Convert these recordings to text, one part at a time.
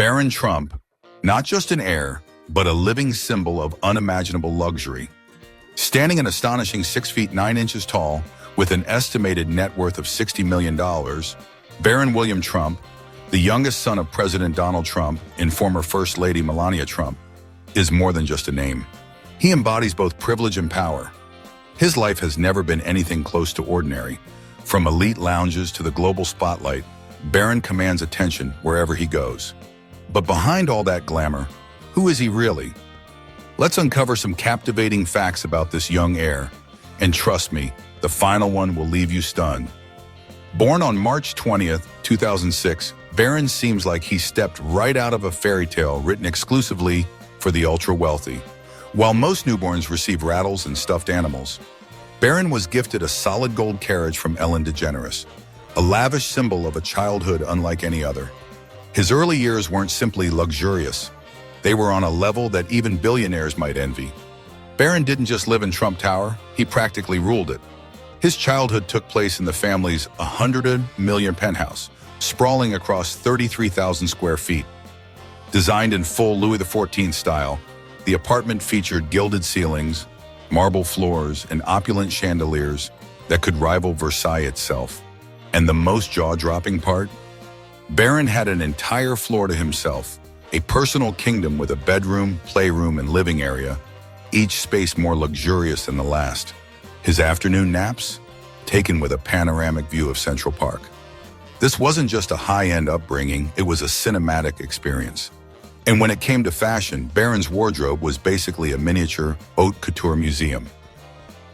Barron Trump, not just an heir, but a living symbol of unimaginable luxury. Standing an astonishing 6 feet 9 inches tall, with an estimated net worth of $60 million, Barron William Trump, the youngest son of President Donald Trump and former First Lady Melania Trump, is more than just a name. He embodies both privilege and power. His life has never been anything close to ordinary. From elite lounges to the global spotlight, Barron commands attention wherever he goes. But behind all that glamour, who is he really? Let's uncover some captivating facts about this young heir. And trust me, the final one will leave you stunned. Born on March 20th, 2006, Barron seems like he stepped right out of a fairy tale written exclusively for the ultra-wealthy. While most newborns receive rattles and stuffed animals, Barron was gifted a solid gold carriage from Ellen DeGeneres, a lavish symbol of a childhood unlike any other. His early years weren't simply luxurious. They were on a level that even billionaires might envy. Barron didn't just live in Trump Tower, he practically ruled it. His childhood took place in the family's $100 million penthouse, sprawling across 33,000 square feet. Designed in full Louis XIV style, the apartment featured gilded ceilings, marble floors, and opulent chandeliers that could rival Versailles itself. And the most jaw-dropping part? Barron had an entire floor to himself, a personal kingdom with a bedroom, playroom, and living area, each space more luxurious than the last. His afternoon naps, taken with a panoramic view of Central Park. This wasn't just a high-end upbringing, it was a cinematic experience. And when it came to fashion, Barron's wardrobe was basically a miniature haute couture museum.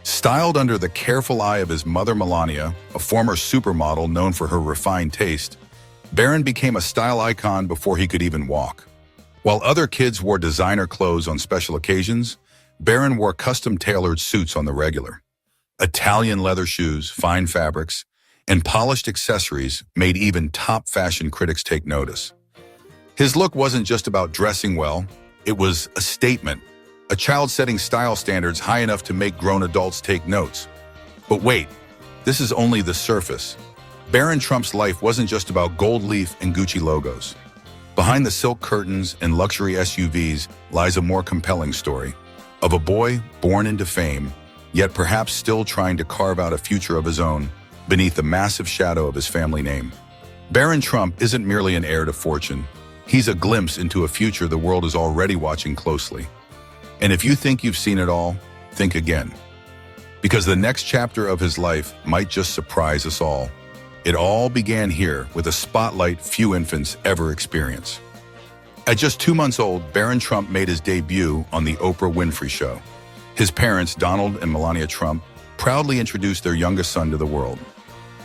Styled under the careful eye of his mother Melania, a former supermodel known for her refined taste, Barron became a style icon before he could even walk. While other kids wore designer clothes on special occasions, Barron wore custom-tailored suits on the regular. Italian leather shoes, fine fabrics, and polished accessories made even top fashion critics take notice. His look wasn't just about dressing well, it was a statement, a child setting style standards high enough to make grown adults take notes. But wait, this is only the surface. Barron Trump's life wasn't just about gold leaf and Gucci logos. Behind the silk curtains and luxury SUVs lies a more compelling story of a boy born into fame, yet perhaps still trying to carve out a future of his own beneath the massive shadow of his family name. Barron Trump isn't merely an heir to fortune. He's a glimpse into a future the world is already watching closely. And if you think you've seen it all, think again. Because the next chapter of his life might just surprise us all. It all began here with a spotlight few infants ever experience. At just 2 months old, Barron Trump made his debut on the Oprah Winfrey Show. His parents, Donald and Melania Trump, proudly introduced their youngest son to the world.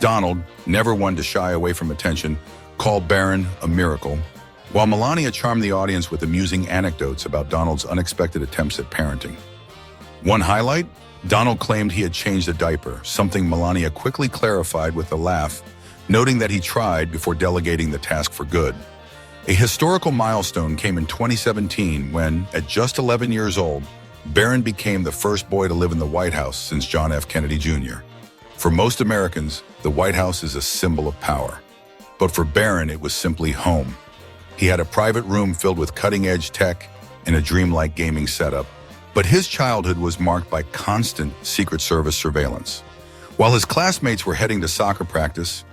Donald, never one to shy away from attention, called Barron a miracle, while Melania charmed the audience with amusing anecdotes about Donald's unexpected attempts at parenting. One highlight? Donald claimed he had changed a diaper, something Melania quickly clarified with a laugh, noting that he tried before delegating the task for good. A historical milestone came in 2017 when, at just 11 years old, Barron became the first boy to live in the White House since John F. Kennedy Jr. For most Americans, the White House is a symbol of power. But for Barron, it was simply home. He had a private room filled with cutting-edge tech and a dreamlike gaming setup. But his childhood was marked by constant Secret Service surveillance. While his classmates were heading to soccer practice,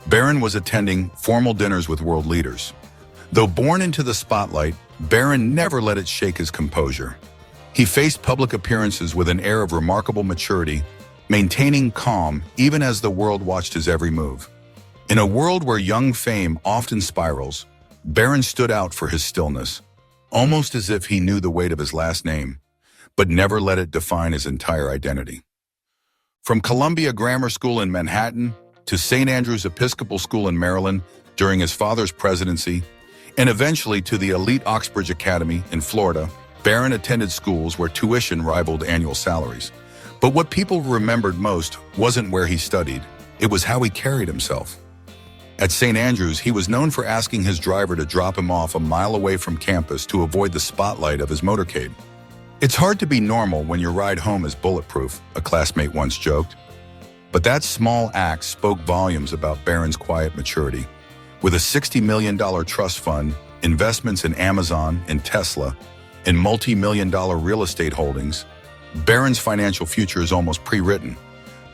Barron was attending formal dinners with world leaders. Though born into the spotlight, Barron never let it shake his composure. He faced public appearances with an air of remarkable maturity, maintaining calm even as the world watched his every move. In a world where young fame often spirals, Barron stood out for his stillness, almost as if he knew the weight of his last name, but never let it define his entire identity. From Columbia Grammar School in Manhattan to St. Andrew's Episcopal School in Maryland during his father's presidency, and eventually to the elite Oxbridge Academy in Florida, Barron attended schools where tuition rivaled annual salaries. But what people remembered most wasn't where he studied, it was how he carried himself. At St. Andrews, he was known for asking his driver to drop him off a mile away from campus to avoid the spotlight of his motorcade. It's hard to be normal when your ride home is bulletproof, a classmate once joked. But that small act spoke volumes about Barron's quiet maturity. With a $60 million trust fund investments in Amazon and Tesla, and multi-million-dollar real estate holdings, Barron's financial future is almost pre-written.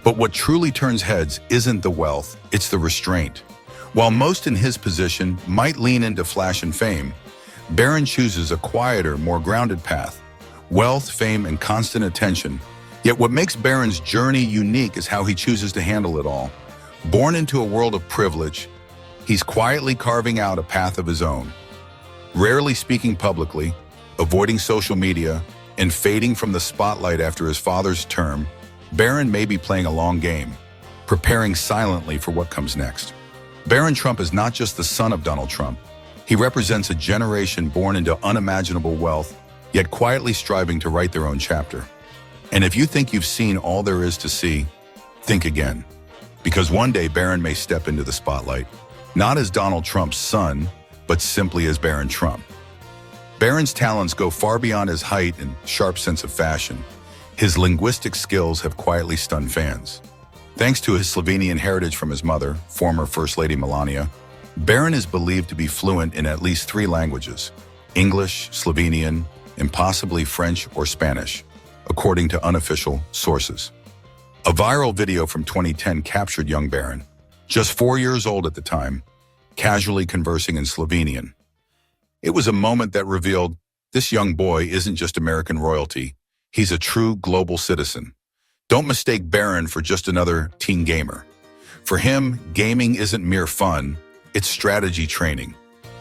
But what truly turns heads isn't the wealth, it's the restraint. While most in his position might lean into flash and fame, Barron chooses a quieter, more grounded path. Wealth, fame, and constant attention. Yet what makes Barron's journey unique is how he chooses to handle it all. Born into a world of privilege, he's quietly carving out a path of his own. Rarely speaking publicly, avoiding social media, and fading from the spotlight after his father's term, Barron may be playing a long game, preparing silently for what comes next. Barron Trump is not just the son of Donald Trump. He represents a generation born into unimaginable wealth, yet quietly striving to write their own chapter. And if you think you've seen all there is to see, think again. Because one day Barron may step into the spotlight, not as Donald Trump's son, but simply as Barron Trump. Barron's talents go far beyond his height and sharp sense of fashion. His linguistic skills have quietly stunned fans. Thanks to his Slovenian heritage from his mother, former First Lady Melania, Barron is believed to be fluent in at least 3 languages: English, Slovenian, and possibly French or Spanish, according to unofficial sources. A viral video from 2010 captured young Barron, just 4 years old at the time, casually conversing in Slovenian. It was a moment that revealed this young boy isn't just American royalty, he's a true global citizen. Don't mistake Barron for just another teen gamer. For him, gaming isn't mere fun, it's strategy training.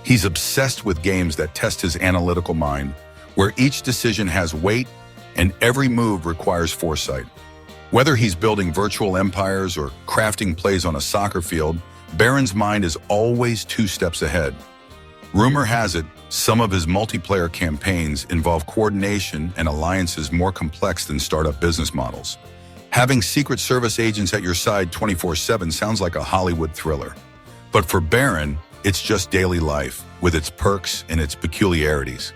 He's obsessed with games that test his analytical mind, where each decision has weight and every move requires foresight. Whether he's building virtual empires or crafting plays on a soccer field, Barron's mind is always 2 steps ahead. Rumor has it, some of his multiplayer campaigns involve coordination and alliances more complex than startup business models. Having Secret Service agents at your side 24/7 sounds like a Hollywood thriller. But for Barron, it's just daily life, with its perks and its peculiarities.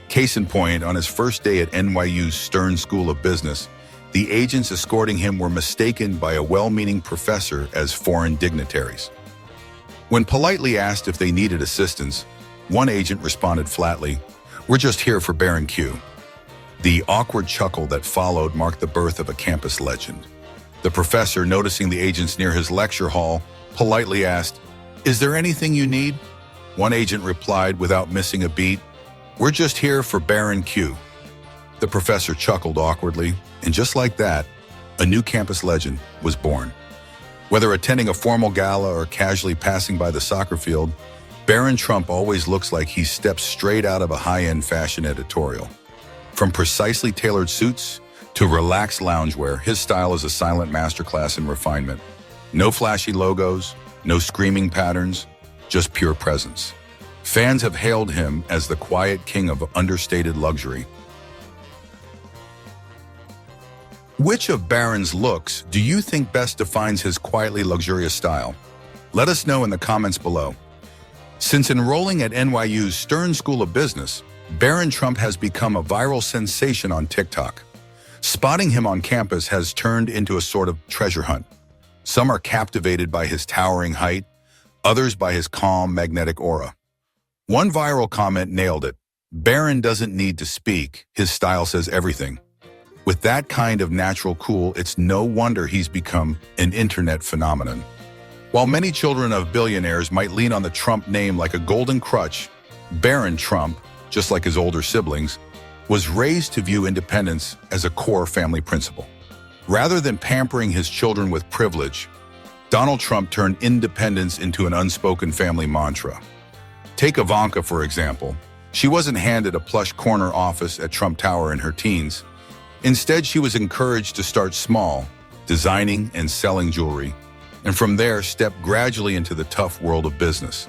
Case in point, on his first day at NYU's Stern School of Business, the agents escorting him were mistaken by a well-meaning professor as foreign dignitaries. When politely asked if they needed assistance, one agent responded flatly, "We're just here for Barron Q." The awkward chuckle that followed marked the birth of a campus legend. The professor, noticing the agents near his lecture hall, politely asked, "Is there anything you need?" One agent replied without missing a beat, "We're just here for Barron Q." The professor chuckled awkwardly, and just like that, a new campus legend was born. Whether attending a formal gala or casually passing by the soccer field, Barron Trump always looks like he steps straight out of a high-end fashion editorial. From precisely tailored suits to relaxed loungewear, his style is a silent masterclass in refinement. No flashy logos, no screaming patterns, just pure presence. Fans have hailed him as the quiet king of understated luxury. Which of Barron's looks do you think best defines his quietly luxurious style? Let us know in the comments below. Since enrolling at NYU's Stern School of Business, Barron Trump has become a viral sensation on TikTok. Spotting him on campus has turned into a sort of treasure hunt. Some are captivated by his towering height, others by his calm, magnetic aura. One viral comment nailed it. Barron doesn't need to speak, his style says everything. With that kind of natural cool, it's no wonder he's become an internet phenomenon. While many children of billionaires might lean on the Trump name like a golden crutch, Barron Trump, just like his older siblings, was raised to view independence as a core family principle. Rather than pampering his children with privilege, Donald Trump turned independence into an unspoken family mantra. Take Ivanka, for example. She wasn't handed a plush corner office at Trump Tower in her teens. Instead, she was encouraged to start small, designing and selling jewelry, and from there step gradually into the tough world of business.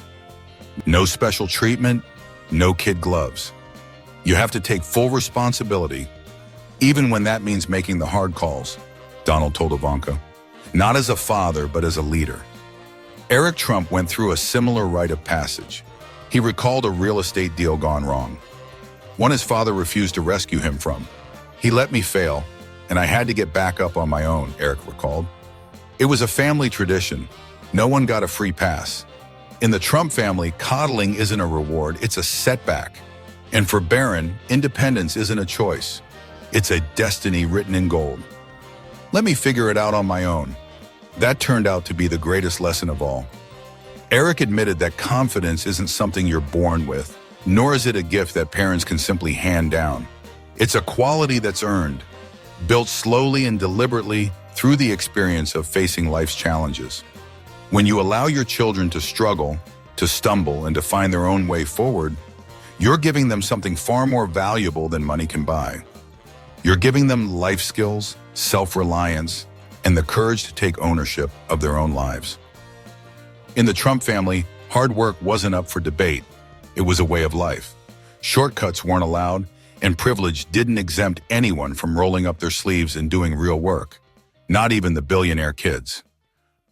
No special treatment, no kid gloves. You have to take full responsibility, even when that means making the hard calls, Donald told Ivanka. Not as a father, but as a leader. Eric Trump went through a similar rite of passage. He recalled a real estate deal gone wrong, one his father refused to rescue him from. "He let me fail, and I had to get back up on my own," Eric recalled. "It was a family tradition. No one got a free pass. In the Trump family, coddling isn't a reward, it's a setback. And for Barron, independence isn't a choice. It's a destiny written in gold. Let me figure it out on my own. That turned out to be the greatest lesson of all. Eric admitted that confidence isn't something you're born with, nor is it a gift that parents can simply hand down. It's a quality that's earned, built slowly and deliberately through the experience of facing life's challenges. When you allow your children to struggle, to stumble, and to find their own way forward, you're giving them something far more valuable than money can buy. You're giving them life skills, self-reliance, and the courage to take ownership of their own lives. In the Trump family, hard work wasn't up for debate. It was a way of life. Shortcuts weren't allowed, and privilege didn't exempt anyone from rolling up their sleeves and doing real work, not even the billionaire kids.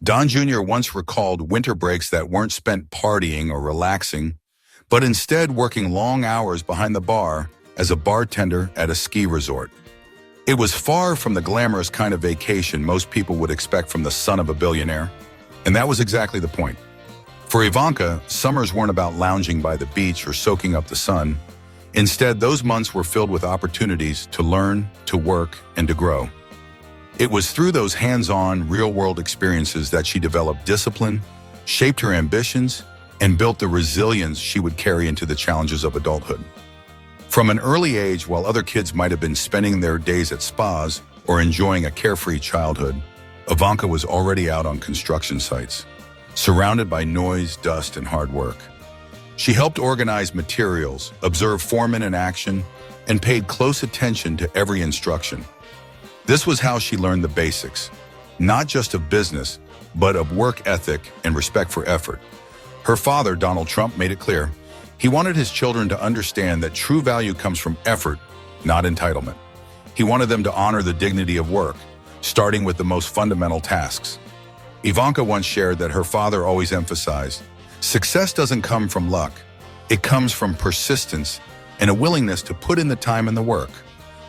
Don Jr. once recalled winter breaks that weren't spent partying or relaxing, but instead working long hours behind the bar as a bartender at a ski resort. It was far from the glamorous kind of vacation most people would expect from the son of a billionaire, and that was exactly the point. For Ivanka, summers weren't about lounging by the beach or soaking up the sun. Instead, those months were filled with opportunities to learn, to work, and to grow. It was through those hands-on, real-world experiences that she developed discipline, shaped her ambitions, and built the resilience she would carry into the challenges of adulthood. From an early age, while other kids might have been spending their days at spas or enjoying a carefree childhood, Ivanka was already out on construction sites, surrounded by noise, dust, and hard work. She helped organize materials, observe foremen in action, and paid close attention to every instruction. This was how she learned the basics, not just of business, but of work ethic and respect for effort. Her father, Donald Trump, made it clear he wanted his children to understand that true value comes from effort, not entitlement. He wanted them to honor the dignity of work, starting with the most fundamental tasks. Ivanka once shared that her father always emphasized, success doesn't come from luck. It comes from persistence and a willingness to put in the time and the work.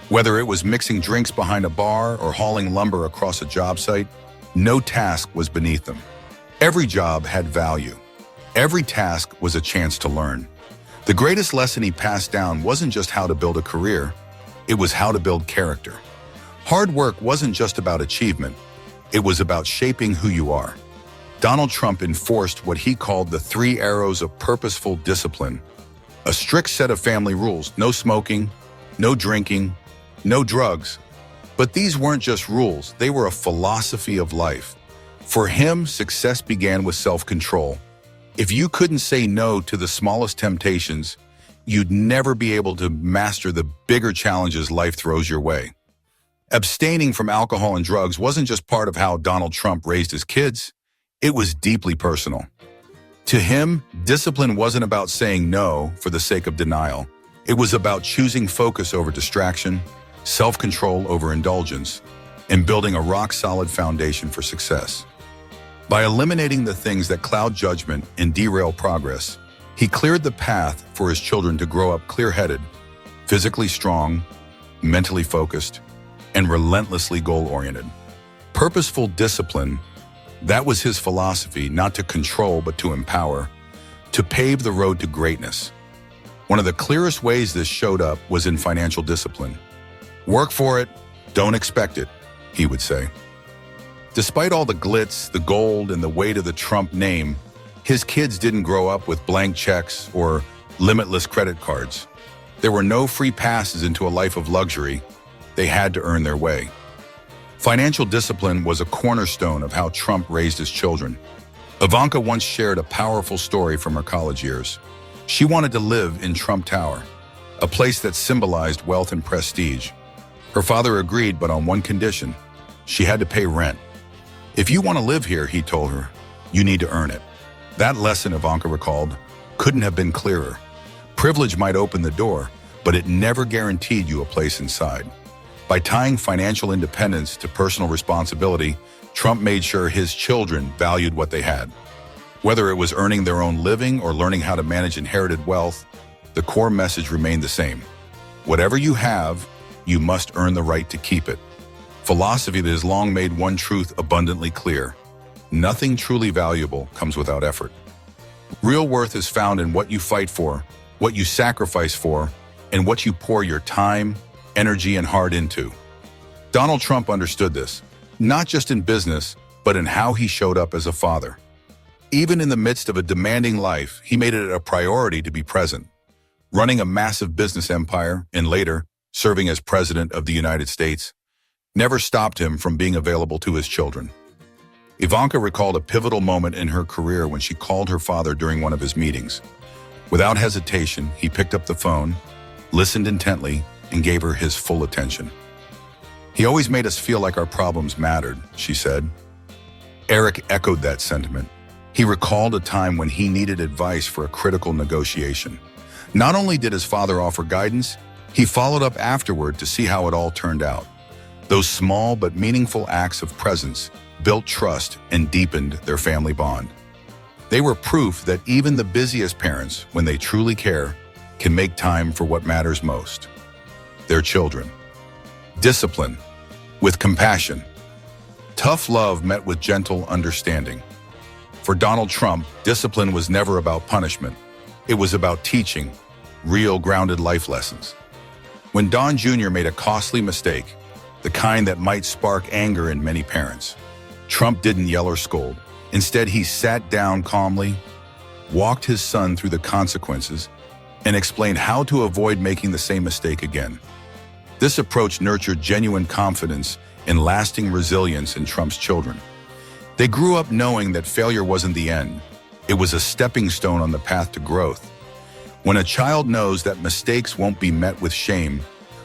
Whether it was mixing drinks behind a bar or hauling lumber across a job site, no task was beneath them. Every job had value. Every task was a chance to learn. The greatest lesson he passed down wasn't just how to build a career, it was how to build character. Hard work wasn't just about achievement, it was about shaping who you are. Donald Trump enforced what he called the 3 arrows of purposeful discipline. A strict set of family rules: no smoking, no drinking, no drugs. But these weren't just rules, they were a philosophy of life. For him, success began with self-control. If you couldn't say no to the smallest temptations, you'd never be able to master the bigger challenges life throws your way. Abstaining from alcohol and drugs wasn't just part of how Donald Trump raised his kids, it was deeply personal. To him, discipline wasn't about saying no for the sake of denial. It was about choosing focus over distraction, self-control over indulgence, and building a rock-solid foundation for success. By eliminating the things that cloud judgment and derail progress, he cleared the path for his children to grow up clear-headed, physically strong, mentally focused, and relentlessly goal-oriented. Purposeful discipline, that was his philosophy, not to control but to empower, to pave the road to greatness. One of the clearest ways this showed up was in financial discipline. Work for it, don't expect it, he would say. Despite all the glitz, the gold, and the weight of the Trump name, his kids didn't grow up with blank checks or limitless credit cards. There were no free passes into a life of luxury. They had to earn their way. Financial discipline was a cornerstone of how Trump raised his children. Ivanka once shared a powerful story from her college years. She wanted to live in Trump Tower, a place that symbolized wealth and prestige. Her father agreed, but on one condition: she had to pay rent. If you want to live here, he told her, you need to earn it. That lesson, Ivanka recalled, couldn't have been clearer. Privilege might open the door, but it never guaranteed you a place inside. By tying financial independence to personal responsibility, Trump made sure his children valued what they had. Whether it was earning their own living or learning how to manage inherited wealth, the core message remained the same. Whatever you have, you must earn the right to keep it. Philosophy that has long made one truth abundantly clear: nothing truly valuable comes without effort. Real worth is found in what you fight for, what you sacrifice for, and what you pour your time, energy, and heart into. Donald Trump understood this, not just in business, but in how he showed up as a father. Even in the midst of a demanding life, he made it a priority to be present. Running a massive business empire and later serving as president of the United States never stopped him from being available to his children. Ivanka recalled a pivotal moment in her career when she called her father during one of his meetings. Without hesitation, he picked up the phone, listened intently, and gave her his full attention. "He always made us feel like our problems mattered," she said. Eric echoed that sentiment. He recalled a time when he needed advice for a critical negotiation. Not only did his father offer guidance, he followed up afterward to see how it all turned out. Those small but meaningful acts of presence built trust and deepened their family bond. They were proof that even the busiest parents, when they truly care, can make time for what matters most: their children. Discipline with compassion. Tough love met with gentle understanding. For Donald Trump, discipline was never about punishment. It was about teaching real grounded life lessons. When Don Jr. made a costly mistake, the kind that might spark anger in many parents, Trump didn't yell or scold. Instead, he sat down calmly, walked his son through the consequences, and explained how to avoid making the same mistake again. This approach nurtured genuine confidence and lasting resilience in Trump's children. They grew up knowing that failure wasn't the end. It was a stepping stone on the path to growth. When a child knows that mistakes won't be met with shame,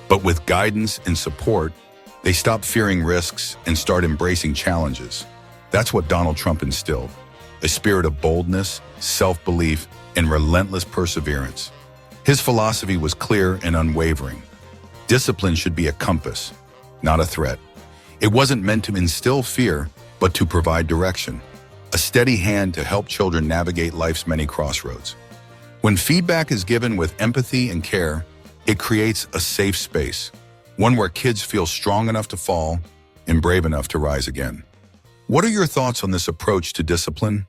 but with guidance and support, they stop fearing risks and start embracing challenges. That's what Donald Trump instilled: a spirit of boldness, self-belief, and relentless perseverance. His philosophy was clear and unwavering. Discipline should be a compass, not a threat. It wasn't meant to instill fear, but to provide direction, a steady hand to help children navigate life's many crossroads. When feedback is given with empathy and care, it creates a safe space, one where kids feel strong enough to fall and brave enough to rise again. What are your thoughts on this approach to discipline?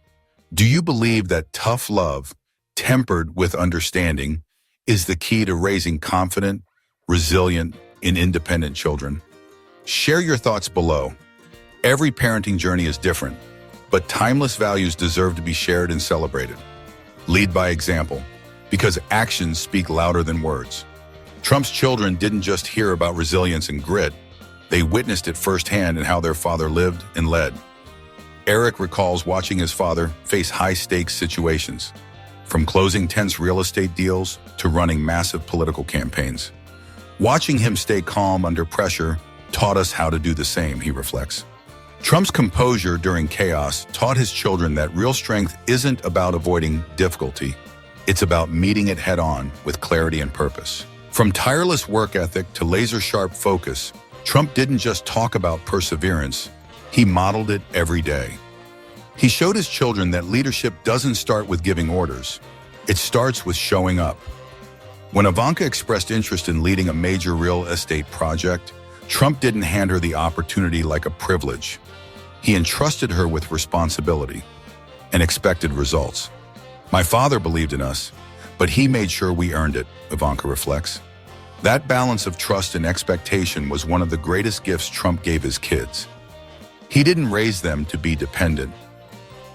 Do you believe that tough love, tempered with understanding, is the key to raising confident, resilient, and independent children? Share your thoughts below. Every parenting journey is different, but timeless values deserve to be shared and celebrated. Lead by example, because actions speak louder than words. Trump's children didn't just hear about resilience and grit, they witnessed it firsthand in how their father lived and led. Eric recalls watching his father face high-stakes situations, from closing tense real estate deals to running massive political campaigns. Watching him stay calm under pressure taught us how to do the same, he reflects. Trump's composure during chaos taught his children that real strength isn't about avoiding difficulty. It's about meeting it head-on with clarity and purpose. From tireless work ethic to laser-sharp focus, Trump didn't just talk about perseverance, he modeled it every day. He showed his children that leadership doesn't start with giving orders. It starts with showing up. When Ivanka expressed interest in leading a major real estate project, Trump didn't hand her the opportunity like a privilege. He entrusted her with responsibility and expected results. "My father believed in us, but he made sure we earned it," Ivanka reflects. That balance of trust and expectation was one of the greatest gifts Trump gave his kids. He didn't raise them to be dependent.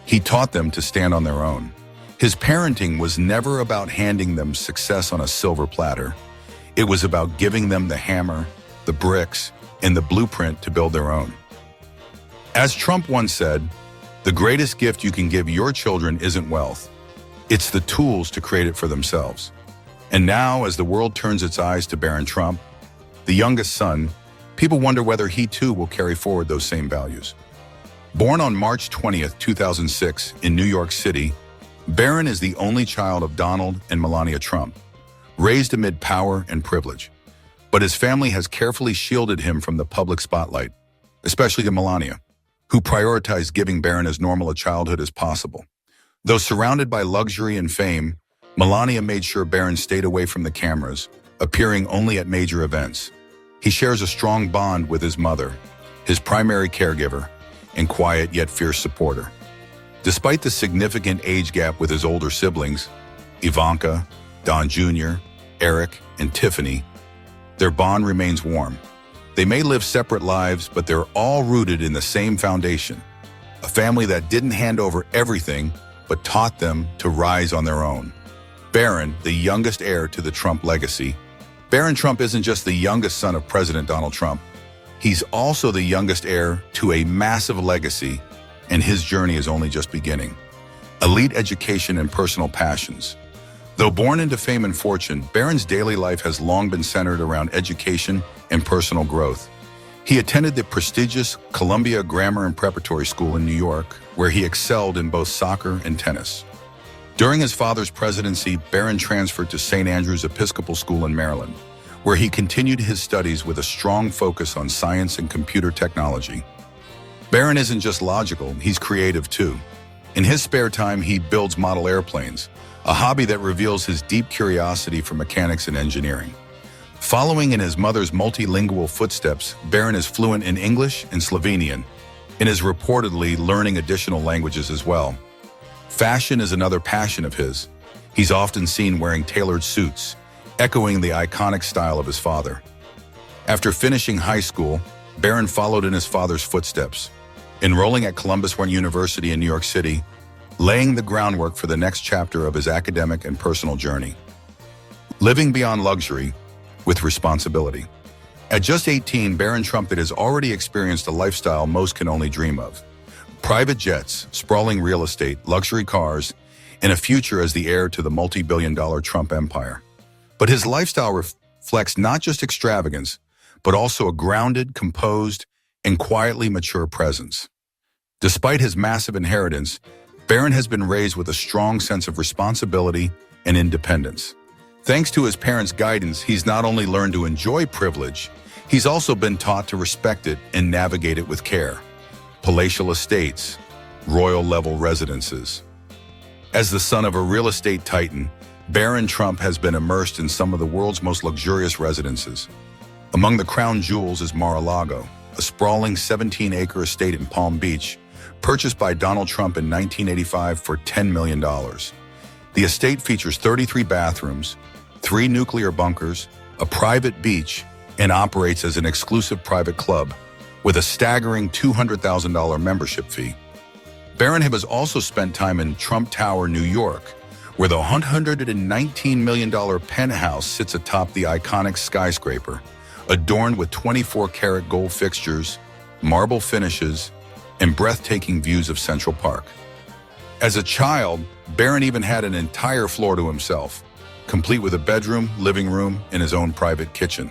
He taught them to stand on their own. His parenting was never about handing them success on a silver platter. It was about giving them the hammer, the bricks, and the blueprint to build their own. As Trump once said, "The greatest gift you can give your children isn't wealth. It's the tools to create it for themselves." And now, as the world turns its eyes to Barron Trump, the youngest son, people wonder whether he too will carry forward those same values. Born on March 20th, 2006, in New York City, Barron is the only child of Donald and Melania Trump, raised amid power and privilege. But his family has carefully shielded him from the public spotlight, especially to Melania, who prioritized giving Barron as normal a childhood as possible. Though surrounded by luxury and fame, Melania made sure Barron stayed away from the cameras, appearing only at major events. He shares a strong bond with his mother, his primary caregiver, and quiet yet fierce supporter. Despite the significant age gap with his older siblings, Ivanka, Don Jr., Eric, and Tiffany, their bond remains warm. They may live separate lives, but they're all rooted in the same foundation, a family that didn't hand over everything, but taught them to rise on their own. Barron, the youngest heir to the Trump legacy. Barron Trump isn't just the youngest son of President Donald Trump. He's also the youngest heir to a massive legacy, and his journey is only just beginning. Elite education and personal passions. Though born into fame and fortune, Barron's daily life has long been centered around education and personal growth. He attended the prestigious Columbia Grammar and Preparatory School in New York, where he excelled in both soccer and tennis. During his father's presidency, Barron transferred to St. Andrew's Episcopal School in Maryland, where he continued his studies with a strong focus on science and computer technology. Barron isn't just logical, he's creative too. In his spare time, he builds model airplanes, a hobby that reveals his deep curiosity for mechanics and engineering. Following in his mother's multilingual footsteps, Barron is fluent in English and Slovenian, and is reportedly learning additional languages as well. Fashion is another passion of his. He's often seen wearing tailored suits, echoing the iconic style of his father. After finishing high school, Barron followed in his father's footsteps, enrolling at Columbus University in New York City, laying the groundwork for the next chapter of his academic and personal journey. Living beyond luxury, with responsibility. At just 18, Barron Trump has already experienced a lifestyle most can only dream of. Private jets, sprawling real estate, luxury cars, and a future as the heir to the multi-billion-dollar Trump empire. But his lifestyle reflects not just extravagance, but also a grounded, composed, and quietly mature presence. Despite his massive inheritance, Barron has been raised with a strong sense of responsibility and independence. Thanks to his parents' guidance, he's not only learned to enjoy privilege, he's also been taught to respect it and navigate it with care. Palatial estates, royal-level residences. As the son of a real estate titan, Barron Trump has been immersed in some of the world's most luxurious residences. Among the crown jewels is Mar-a-Lago, a sprawling 17-acre estate in Palm Beach, purchased by Donald Trump in 1985 for $10 million. The estate features 33 bathrooms, 3 nuclear bunkers, a private beach, and operates as an exclusive private club with a staggering $200,000 membership fee. Barron has also spent time in Trump Tower, New York, where the $119 million penthouse sits atop the iconic skyscraper, adorned with 24-karat gold fixtures, marble finishes, and breathtaking views of Central Park. As a child, Barron even had an entire floor to himself, complete with a bedroom, living room, and his own private kitchen.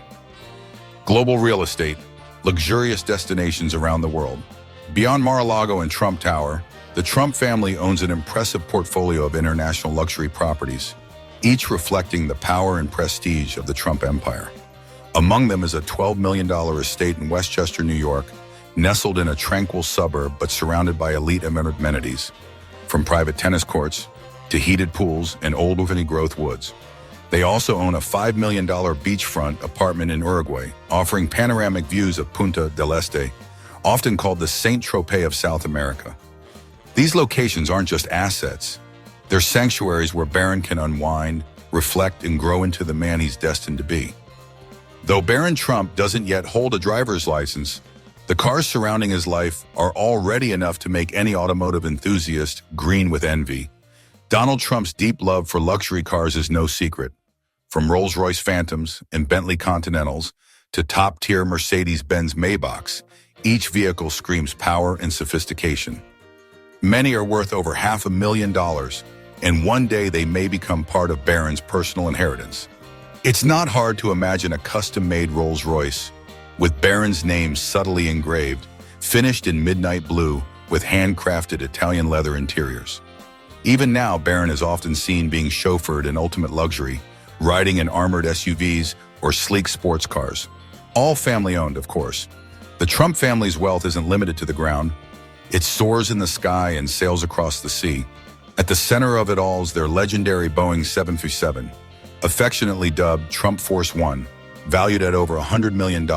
Global real estate, luxurious destinations around the world. Beyond Mar-a-Lago and Trump Tower, the Trump family owns an impressive portfolio of international luxury properties, each reflecting the power and prestige of the Trump empire. Among them is a $12 million estate in Westchester, New York, nestled in a tranquil suburb but surrounded by elite amenities, from private tennis courts to heated pools and old growth woods. They also own a $5 million beachfront apartment in Uruguay, offering panoramic views of Punta del Este, often called the Saint Tropez of South America. These locations aren't just assets. They're sanctuaries where Barron can unwind, reflect, and grow into the man he's destined to be. Though Barron Trump doesn't yet hold a driver's license, the cars surrounding his life are already enough to make any automotive enthusiast green with envy. Donald Trump's deep love for luxury cars is no secret. From Rolls-Royce Phantoms and Bentley Continentals to top-tier Mercedes-Benz Maybachs, each vehicle screams power and sophistication. Many are worth over $500,000, and one day they may become part of Barron's personal inheritance. It's not hard to imagine a custom-made Rolls-Royce with Barron's name subtly engraved, finished in midnight blue with handcrafted Italian leather interiors. Even now, Barron is often seen being chauffeured in ultimate luxury, riding in armored SUVs or sleek sports cars. All family-owned, of course. The Trump family's wealth isn't limited to the ground. It soars in the sky and sails across the sea. At the center of it all is their legendary Boeing 737, affectionately dubbed Trump Force One, valued at over $100 million.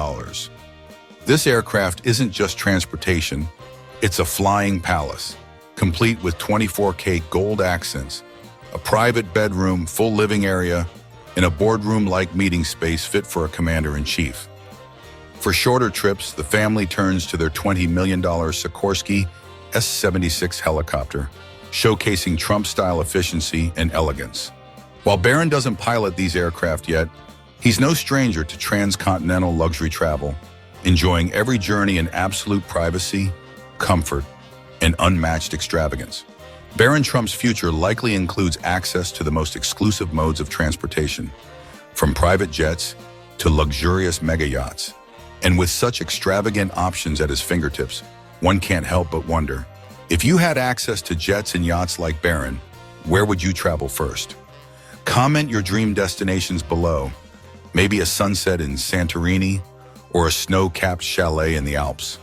This aircraft isn't just transportation, it's a flying palace. complete with 24K gold accents, a private bedroom, full living area, and a boardroom-like meeting space fit for a commander-in-chief. For shorter trips, the family turns to their $20 million Sikorsky S-76 helicopter, showcasing Trump-style efficiency and elegance. While Barron doesn't pilot these aircraft yet, he's no stranger to transcontinental luxury travel, enjoying every journey in absolute privacy, comfort, and unmatched extravagance. Barron Trump's future likely includes access to the most exclusive modes of transportation, from private jets to luxurious mega yachts. And with such extravagant options at his fingertips, one can't help but wonder, if you had access to jets and yachts like Barron, where would you travel first? Comment your dream destinations below, maybe a sunset in Santorini or a snow-capped chalet in the Alps.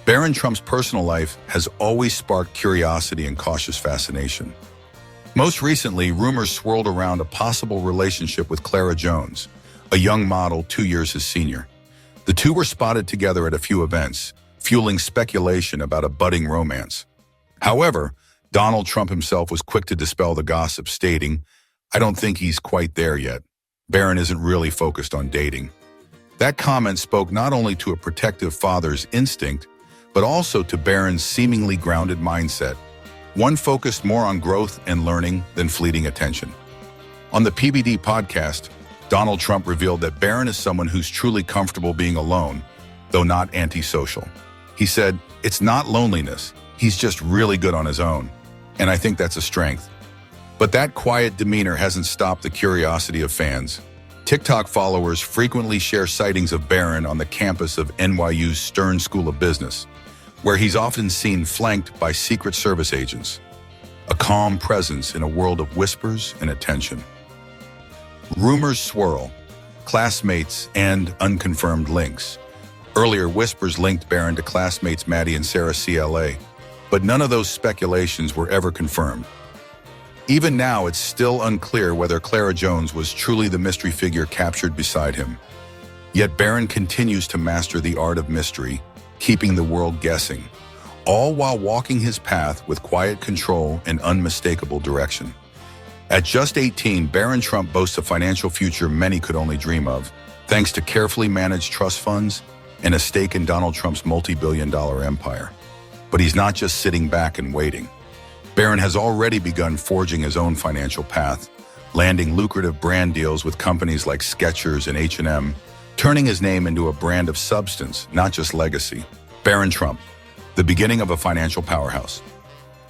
Barron Trump's personal life has always sparked curiosity and cautious fascination. Most recently, rumors swirled around a possible relationship with Clara Jones, a young model 2 years his senior. The two were spotted together at a few events, fueling speculation about a budding romance. However, Donald Trump himself was quick to dispel the gossip, stating, "I don't think he's quite there yet. Barron isn't really focused on dating." That comment spoke not only to a protective father's instinct, but also to Barron's seemingly grounded mindset, one focused more on growth and learning than fleeting attention. On the PBD podcast, Donald Trump revealed that Barron is someone who's truly comfortable being alone, though not antisocial. He said, "It's not loneliness, he's just really good on his own, and I think that's a strength." But that quiet demeanor hasn't stopped the curiosity of fans. TikTok followers frequently share sightings of Barron on the campus of NYU's Stern School of Business, where he's often seen flanked by Secret Service agents, a calm presence in a world of whispers and attention. Rumors swirl, classmates and unconfirmed links. Earlier, whispers linked Barron to classmates Maddie and Sarah CLA, but none of those speculations were ever confirmed. Even now, it's still unclear whether Clara Jones was truly the mystery figure captured beside him. Yet Barron continues to master the art of mystery, keeping the world guessing, all while walking his path with quiet control and unmistakable direction. At just 18, Barron Trump boasts a financial future many could only dream of, thanks to carefully managed trust funds and a stake in Donald Trump's multi-billion-dollar empire. But he's not just sitting back and waiting. Barron has already begun forging his own financial path, landing lucrative brand deals with companies like Skechers and H&M, turning his name into a brand of substance, not just legacy. Barron Trump, the beginning of a financial powerhouse.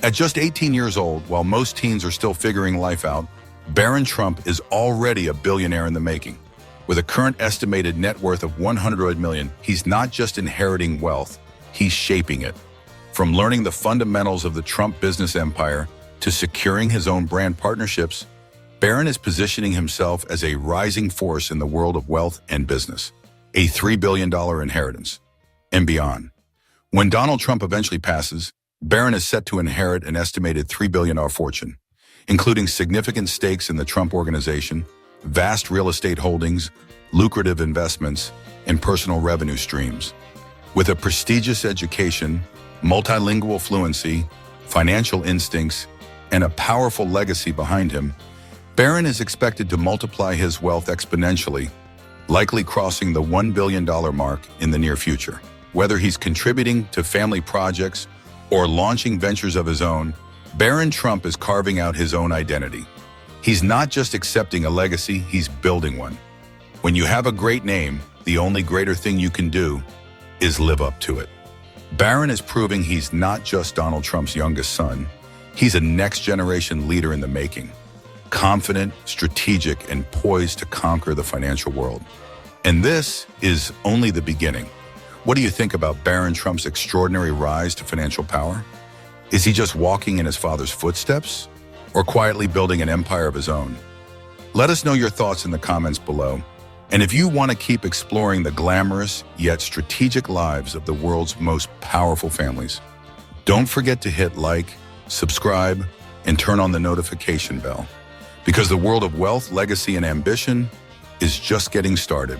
At just 18 years old, while most teens are still figuring life out, Barron Trump is already a billionaire in the making. With a current estimated net worth of $100 million, he's not just inheriting wealth, he's shaping it. From learning the fundamentals of the Trump business empire to securing his own brand partnerships, Barron is positioning himself as a rising force in the world of wealth and business, a $3 billion inheritance, and beyond. When Donald Trump eventually passes, Barron is set to inherit an estimated $3 billion fortune, including significant stakes in the Trump Organization, vast real estate holdings, lucrative investments, and personal revenue streams. With a prestigious education, multilingual fluency, financial instincts, and a powerful legacy behind him, Barron is expected to multiply his wealth exponentially, likely crossing the $1 billion mark in the near future. Whether he's contributing to family projects or launching ventures of his own, Barron Trump is carving out his own identity. He's not just accepting a legacy, he's building one. When you have a great name, the only greater thing you can do is live up to it. Barron is proving he's not just Donald Trump's youngest son, he's a next-generation leader in the making. Confident, strategic, and poised to conquer the financial world. And this is only the beginning. What do you think about Barron Trump's extraordinary rise to financial power? Is he just walking in his father's footsteps, or quietly building an empire of his own? Let us know your thoughts in the comments below. And if you want to keep exploring the glamorous yet strategic lives of the world's most powerful families, don't forget to hit like, subscribe, and turn on the notification bell. Because the world of wealth, legacy, and ambition is just getting started.